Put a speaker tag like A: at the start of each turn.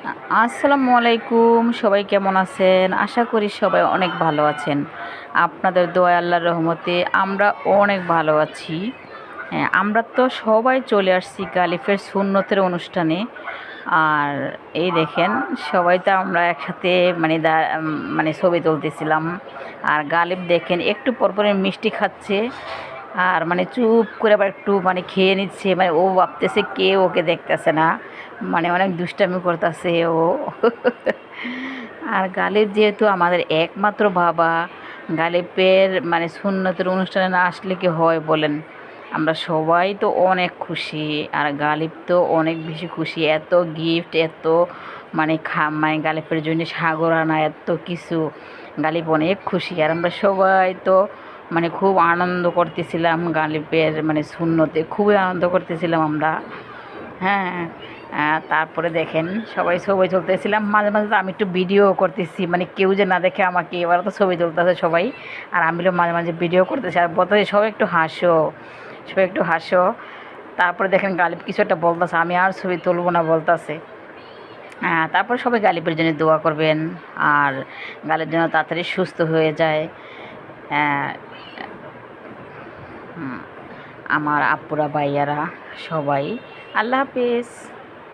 A: আসসালামু আলাইকুম, সবাই কেমন আছেন? আশা করি সবাই অনেক ভালো আছেন। আপনাদের দোয়ায় আল্লাহর রহমতে আমরা অনেক ভালো আছি। হ্যাঁ, আমরা তো সবাই চলে আসছি গালিফের সুন্নতের অনুষ্ঠানে। আর এই দেখেন, সবাই তো আমরা একসাথে মানে ছবি তুলতেছিলাম। আর গালিব দেখেন একটু পরপরে মিষ্টি খাচ্ছে। আর মানে চুপ করে আবার একটু মানে খেয়ে নিচ্ছে, মানে ও ভাবতেছে কে ওকে দেখতেছে না, মানে অনেক দুষ্টামি করতেছে ও। আর গালিব যেহেতু আমাদের একমাত্র বাবা, গালিবের মানে সুন্নতের অনুষ্ঠানে না আসলে কি হয় বলেন? আমরা সবাই তো অনেক খুশি, আর গালিব তো অনেক বেশি খুশি। এত গিফট, এত মানে গালিবের জন্য সাগর আনা, এত কিছু। গালিব অনেক খুশি, আর আমরা সবাই তো মানে খুব আনন্দ করতেছিলাম গালিবের মানে সুন্নতে, খুবই আনন্দ করতেছিলাম আমরা। হ্যাঁ। তারপরে দেখেন সবাই ছবি তুলতেছিলাম, মাঝে মাঝে তো আমি একটু ভিডিও করতেছি, মানে কেউ যে না দেখে আমাকে, এবার তো ছবি তুলতেছে সবাই। আর আমিও মাঝে মাঝে ভিডিও করতেছি আর বলতেছি সবাই একটু হাসো, সবাই একটু হাসো। তারপরে দেখেন গালিব কিছু একটা বলতেছে, আমি আর ছবি তুলবো না বলতেছে। তারপর সবাই গালিবের জন্য দোয়া করবেন, আর গালিব যেন তাড়াতাড়ি সুস্থ হয়ে যায়। আহ, হুম, আমার আপুরা ভাইয়ারা সবাই। আল্লাহ হাফিজ।